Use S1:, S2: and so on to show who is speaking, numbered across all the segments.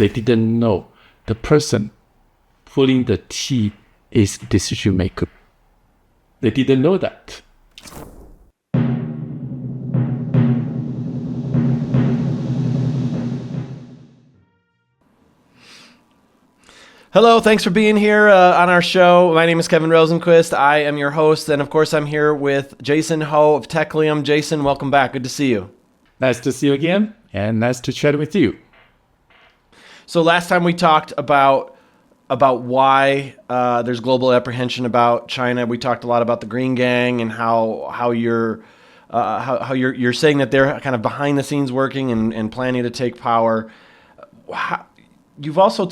S1: They didn't know the person pulling the tea is the decision maker. They didn't know that.
S2: Hello, thanks for being here on our show. My name is Kevin Rosenquist. I am your host, and of course, I'm here with Jason Ho of Techlium. Jason, welcome back. Good to see you.
S1: Nice to see you again, and nice to chat with you.
S2: So last time we talked about why there's global apprehension about China. We talked a lot about the Green Gang and how you're saying that they're kind of behind the scenes working and planning to take power. You've also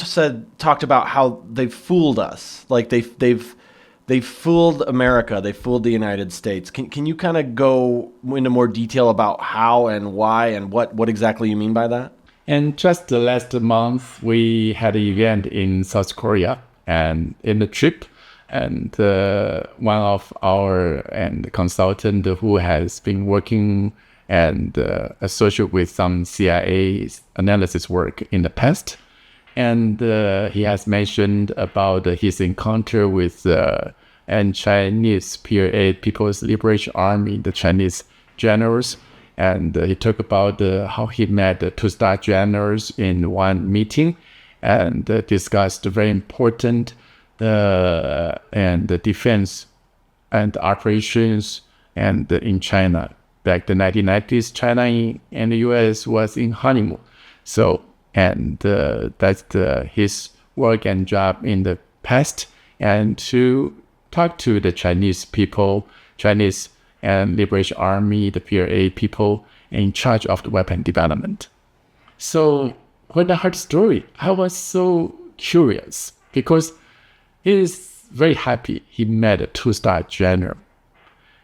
S2: talked about how they've fooled us, like they've fooled America, they fooled the United States. Can you kind of go into more detail about how and why and what exactly you mean by that?
S1: And just the last month, we had an event in South Korea, and in the trip, and one of our consultant who has been working and associated with some CIA analysis work in the past. And he has mentioned about his encounter with Chinese PLA, People's Liberation Army, the Chinese generals. And he talked about how he met the two-star generals in one meeting and discussed very important and the defense and operations and in China. Back in the 1990s, China and the US was in honeymoon. So, and that's his work and job in the past, and to talk to the Chinese people, Chinese and Liberation Army, the PLA people in charge of the weapon development. So when I heard the story, I was so curious because he is very happy he met a two-star general.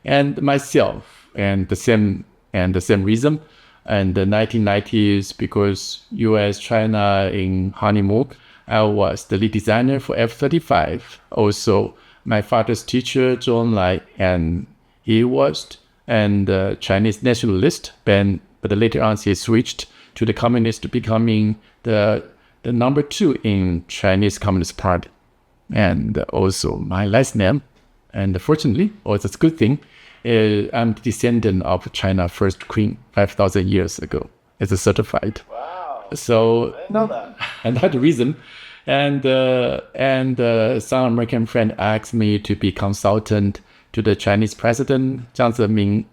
S1: And myself, and the same reason. And the 1990s, because US, China in honeymoon, I was the lead designer for F-35. Also, my father's teacher, Zhou Enlai, and he was a Chinese nationalist, but later on he switched to the communist, becoming the number 2 in Chinese Communist Party. And also my last name, and fortunately, also it's a good thing, I'm the descendant of China's first queen 5,000 years ago. It's a certified.
S2: Wow.
S1: So
S2: I didn't know that.
S1: And that's the reason. And some American friend asked me to be consultant to the Chinese president Jiang Zemin,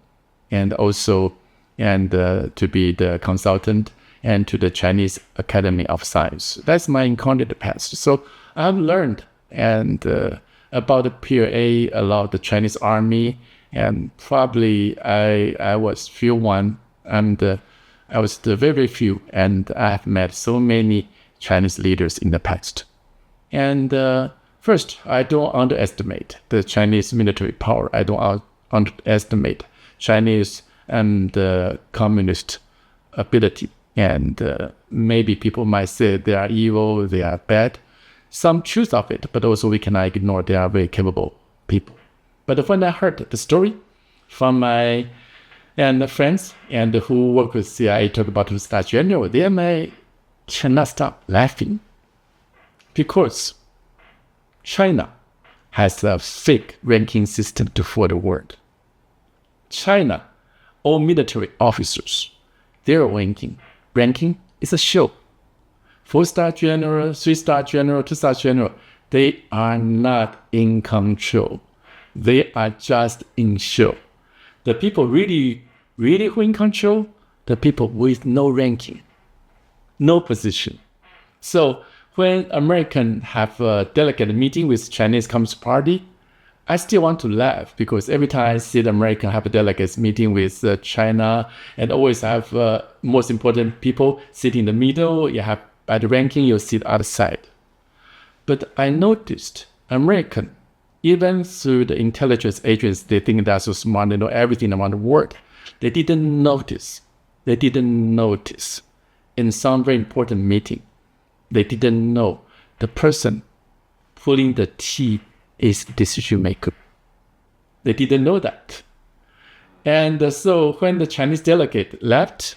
S1: and also to be the consultant and to the Chinese Academy of Science. That's my encounter in the past. So I've learned about the PLA, about the Chinese army. And probably I was few one, and I was the very few, and I have met so many Chinese leaders in the past. And first, I don't underestimate the Chinese military power. I don't underestimate Chinese and communist ability. And maybe people might say they are evil, they are bad. Some truth of it, but also we cannot ignore they are very capable people. But when I heard the story from my friends and who work with CIA talk about the star general, they cannot stop laughing because China has a fake ranking system to fool the world. China, all military officers, their ranking is a show. 4-star general, 3-star general, 2-star general, they are not in control. They are just in show. The people really who in control, the people with no ranking, no position. So when Americans have a delegate meeting with Chinese Communist Party, I still want to laugh because every time I see the American have a delegates meeting with China and always have most important people sitting in the middle, you have by the ranking, you see the other side. But I noticed American, even through the intelligence agents, they think they're so smart, they know everything around the world. They didn't notice in some very important meeting, they didn't know the person pulling the tea is decision maker. They didn't know that. And so when the Chinese delegate left,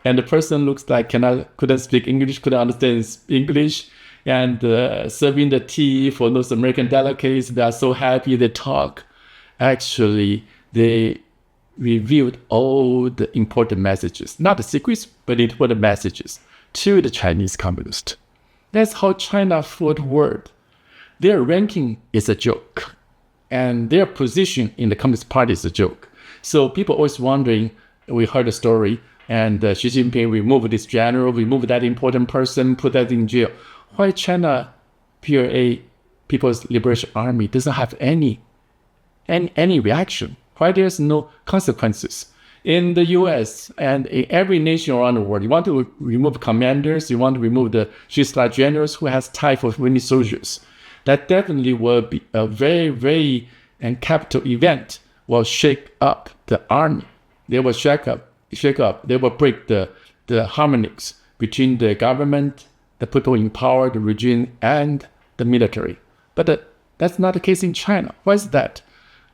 S1: and the person looks like couldn't speak English, couldn't understand English, and serving the tea for those American delegates. They are so happy. They talk. Actually, they revealed all the important messages, not the secrets, but the important messages to the Chinese communists. That's how China fooled the world. Their ranking is a joke, and their position in the Communist Party is a joke. So people always wondering, we heard the story, and Xi Jinping removed this general, removed that important person, put that in jail. Why China PLA, People's Liberation Army, doesn't have any reaction? Why there's no consequences? In the US and in every nation around the world, you want to remove commanders, you want to remove the Swiss-like generals who has type of many soldiers. That definitely will be a very, very capital event, will shake up the army. They will shake up. They will break the harmonies between the government, the people in power, the regime, and the military. But that's not the case in China. Why is that?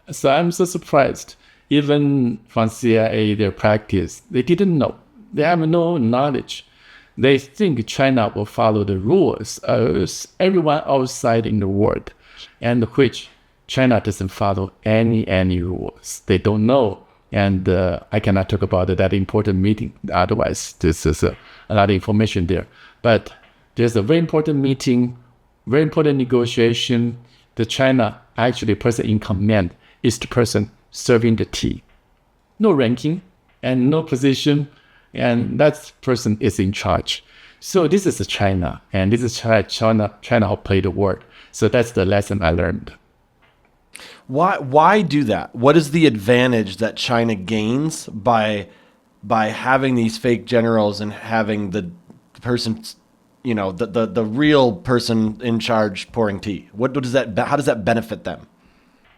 S1: So I'm so surprised. Even from CIA, their practice, they didn't know. They have no knowledge. They think China will follow the rules as everyone outside in the world, and which China doesn't follow any rules. They don't know. And I cannot talk about that important meeting. Otherwise, this is a lot of information there. But there's a very important meeting, very important negotiation. The China, actually, person in command is the person serving the tea. No ranking and no position, and that person is in charge. So this is China, and this is China how play the world. So that's the lesson I learned.
S2: Why do that? What is the advantage that China gains by having these fake generals and having the person, the real person in charge pouring tea? How does that benefit them?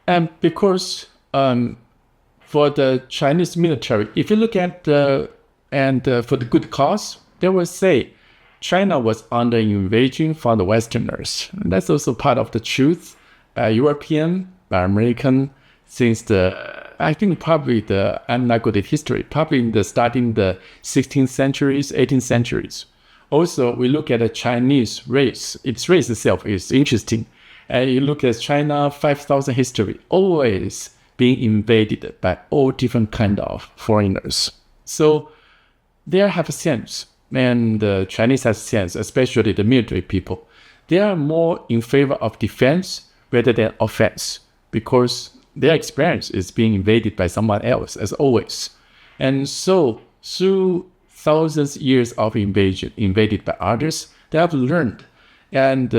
S1: And because for the Chinese military, if you look at for the good cause, they will say China was under invasion from the Westerners. And that's also part of the truth. European, by American, since I think probably I'm not good at history, probably in starting the 16th centuries, 18th centuries. Also, we look at the Chinese race. Its race itself is interesting. You look at China, 5,000 history, always being invaded by all different kind of foreigners. So they have a sense, and the Chinese have sense, especially the military people. They are more in favor of defense rather than offense, because their experience is being invaded by someone else, as always. And so, through thousands of years of invasion, invaded by others, they have learned and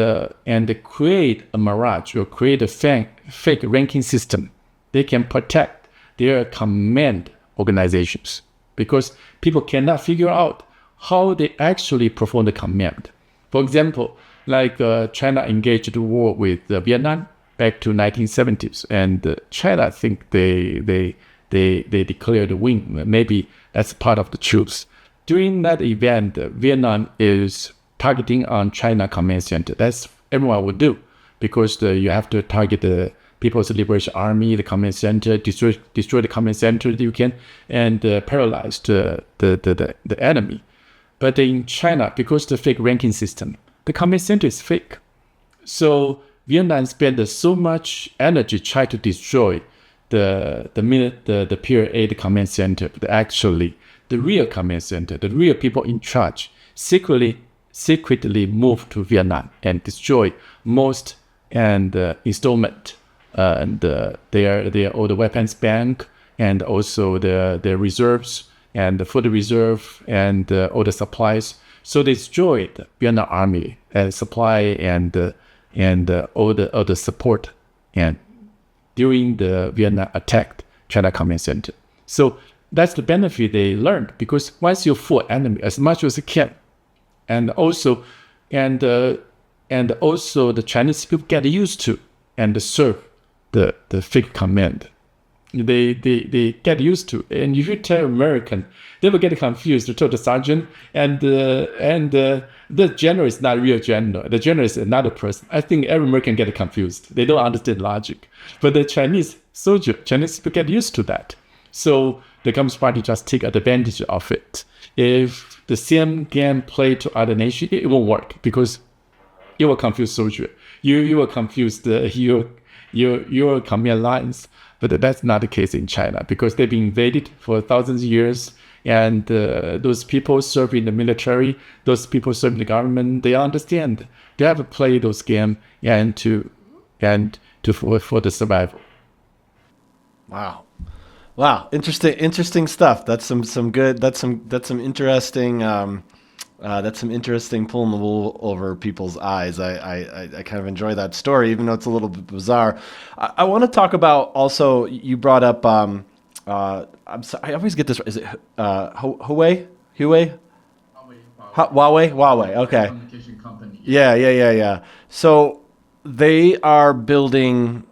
S1: create a mirage or create a fake ranking system. They can protect their command organizations, because people cannot figure out how they actually perform the command. For example, like China engaged the war with Vietnam back to 1970s, and China, I think they declared the win. Maybe that's part of the truth. During that event, Vietnam is targeting on China command center. That's everyone would do, because you have to target the People's Liberation Army, the command center, destroy the command center you can, and paralyze the enemy. But in China, because the fake ranking system, the command center is fake. So Vietnam spent so much energy trying to destroy the PLA, the command center, but actually the real command center, the real people in charge, secretly moved to Vietnam and destroy most and installment and their all the weapons bank, and also the reserves and the food reserve and all the supplies. So they destroyed Vietnam army and supply and all the support, and during the Vietnam attacked China command center. So that's the benefit they learned, because once you fool enemy as much as you can, and also the Chinese people get used to and serve the fake command. They get used to, and if you tell American, they will get confused. To tell the sergeant and the general is not real general. The general is another person. I think every American get confused. They don't understand logic, but the Chinese soldier, Chinese people get used to that. So the Communist Party just take advantage of it. If the same game played to other nations, it won't work because it will confuse soldier. You will confuse your Communist alliance. But that's not the case in China because they've been invaded for thousands of years. And those people serve in the military, those people serve in the government, they understand. They have to play those games for the survival.
S2: Wow, interesting stuff. That's some interesting pulling the wool over people's eyes. I kind of enjoy that story, even though it's a little bit bizarre. I want to talk about also. You brought up. I'm sorry, I always get this. Is it Huawei? Huawei. Okay.
S1: Communication company.
S2: Yeah. So they are building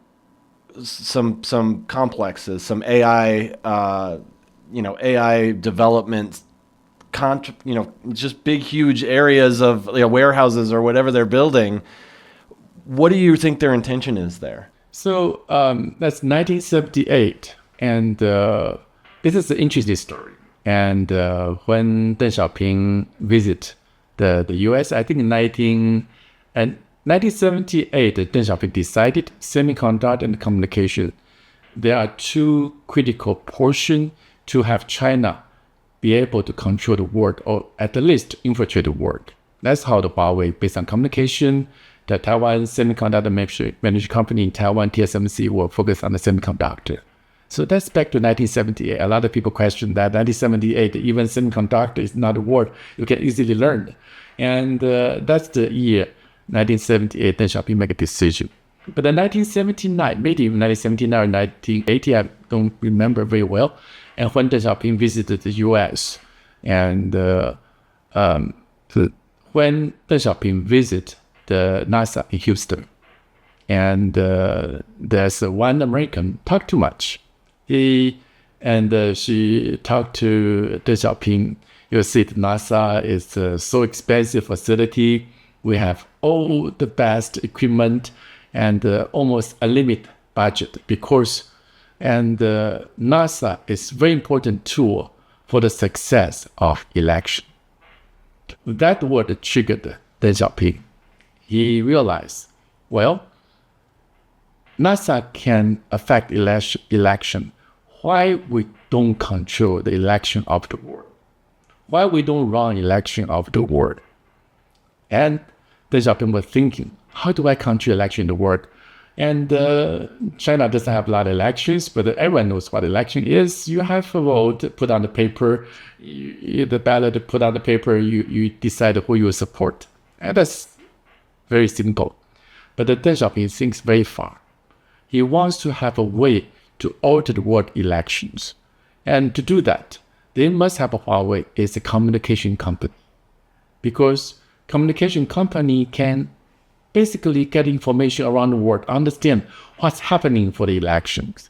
S2: some complexes, some AI, AI development, just big, huge areas of warehouses or whatever they're building. What do you think their intention is there?
S1: So that's 1978, and this is an interesting story. And when Deng Xiaoping visited the U.S., I think in 1978, Deng Xiaoping decided semiconductor and communication, there are two critical portions to have China be able to control the world or at the least infiltrate the world. That's how the Huawei, based on communication, the Taiwan semiconductor manufacturing company in Taiwan, TSMC, will focus on the semiconductor. So that's back to 1978. A lot of people question that 1978, even semiconductor is not a word you can easily learn. And that's the year 1978, Deng Xiaoping make a decision. But in 1979, maybe even 1979 or 1980, I don't remember very well. And when Deng Xiaoping visited the U.S., and when Deng Xiaoping visited the NASA in Houston, and there's one American talk too much. She talked to Deng Xiaoping. You see, NASA is a so expensive facility. We have all the best equipment and almost a limited budget because NASA is a very important tool for the success of election. That word triggered Deng Xiaoping. He realized, well, NASA can affect election. Why we don't control the election of the world? Why we don't run election of the world? And Deng Xiaoping was thinking, how do I control election in the world? And China doesn't have a lot of elections, but everyone knows what election is. You have a vote, put on the paper, the ballot, put on the paper, you decide who you support. And that's very simple. But Deng Xiaoping thinks very far. He wants to have a way to alter the world elections. And to do that, they must have a Huawei as a communication company. Because communication company can basically get information around the world, understand what's happening for the elections.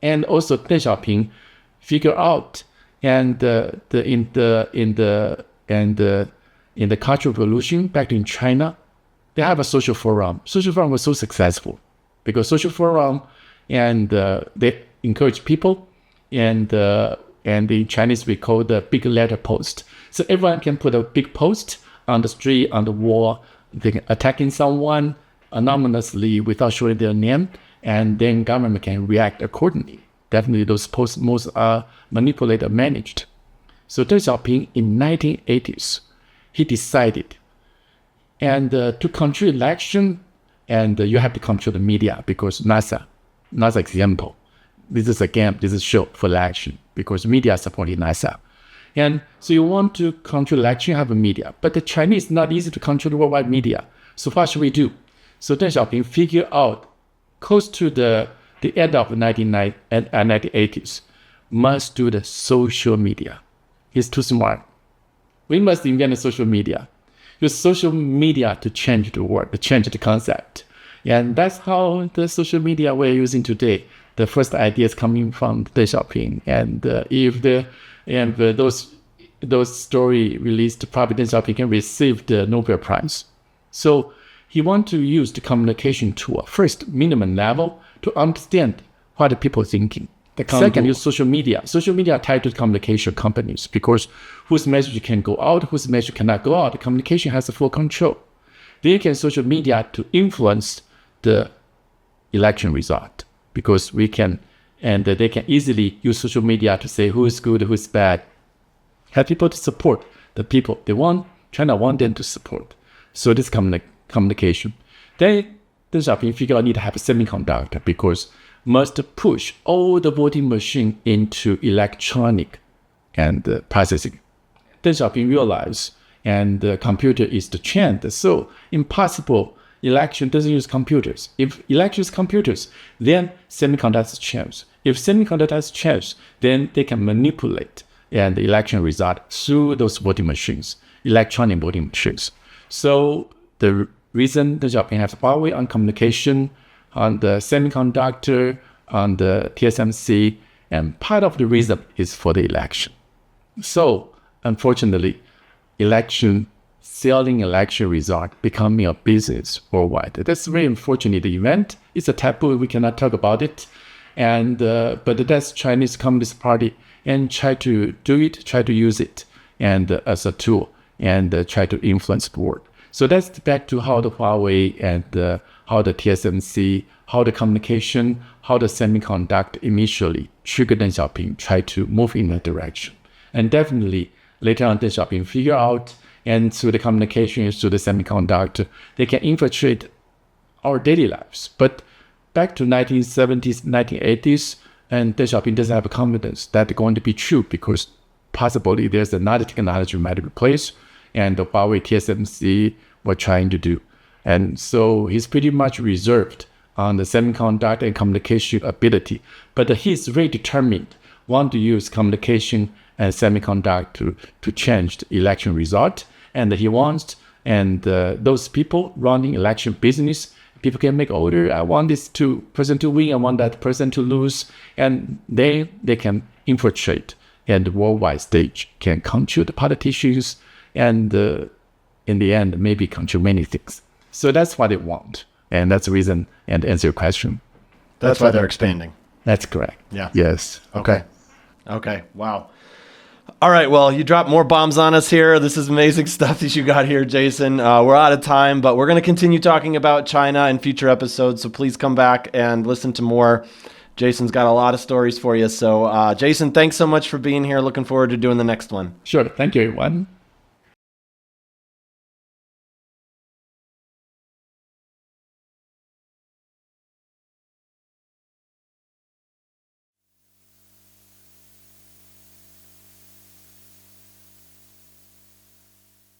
S1: And also Deng Xiaoping figure out and in the Cultural Revolution back in China, they have a social forum. Social forum was so successful because social forum and they encourage people and in Chinese we call the big letter post. So everyone can put a big post on the street, on the wall, they can attacking someone anonymously without showing their name, and then government can react accordingly. Definitely those posts most are manipulated, managed. So Deng Xiaoping in 1980s, he decided and to control election, and you have to control the media because NASA example, this is a game, this is show for election because media supporting NASA. And so you want to control election, have a media. But the Chinese not easy to control the worldwide media. So what should we do? So Deng Xiaoping figured out close to the end of the 1980s, must do the social media. He's too smart. We must invent the social media. Use social media to change the world, to change the concept. And that's how the social media we're using today. The first ideas coming from Deng Xiaoping. And those story released, probably Deng Xiaoping can receive the Nobel Prize. So he want to use the communication tool, first minimum level, to understand what the people are thinking. Second is social media. Social media are tied to communication companies because whose message can go out, whose message cannot go out. The communication has a full control. They can social media to influence the election result because they can easily use social media to say who is good, who is bad. Have people to support the people they want. China want them to support. So this communication. Then Deng Xiaoping figure out need to have a semiconductor because must push all the voting machine into electronic and processing. Deng Xiaoping realized and the computer is the trend. So impossible election doesn't use computers. If election is computers, then semiconductors change. If semiconductors change, then they can manipulate and the election result through those voting machines, electronic voting machines. So the reason Deng Xiaoping has Huawei on communication, on the semiconductor, on the TSMC, and part of the reason is for the election. So unfortunately, selling election result becoming a business worldwide. That's very unfortunate event. It's a taboo. We cannot talk about it. And but that's Chinese Communist Party and try to do it, try to use it and as a tool and try to influence the world. So that's back to how the Huawei and how the TSMC, how the communication, how the semiconductor initially triggered Deng Xiaoping try to move in that direction. And definitely later on Deng Xiaoping figure out and through the communication, through the semiconductor, they can infiltrate our daily lives. But back to 1970s, 1980s, and Deng Xiaoping doesn't have confidence that it's going to be true because possibly there's another technology might replace and the Huawei TSMC were trying to do. And so he's pretty much reserved on the semiconductor and communication ability. But he's very determined, want to use communication and semiconductor to change the election result. And he wants, and those people running election business, people can make order. I want this person to win. I want that person to lose. And they can infiltrate and the worldwide stage can control the politicians and in the end, maybe control many things. So that's what they want. And that's the reason, and to answer your question.
S2: That's why they're expanding.
S1: That's correct.
S2: Yeah.
S1: Yes.
S2: Okay. Wow. All right. Well, you dropped more bombs on us here. This is amazing stuff that you got here, Jason. We're out of time, but we're going to continue talking about China in future episodes. So please come back and listen to more. Jason's got a lot of stories for you. So, Jason, thanks so much for being here. Looking forward to doing the next one.
S1: Sure. Thank you, everyone.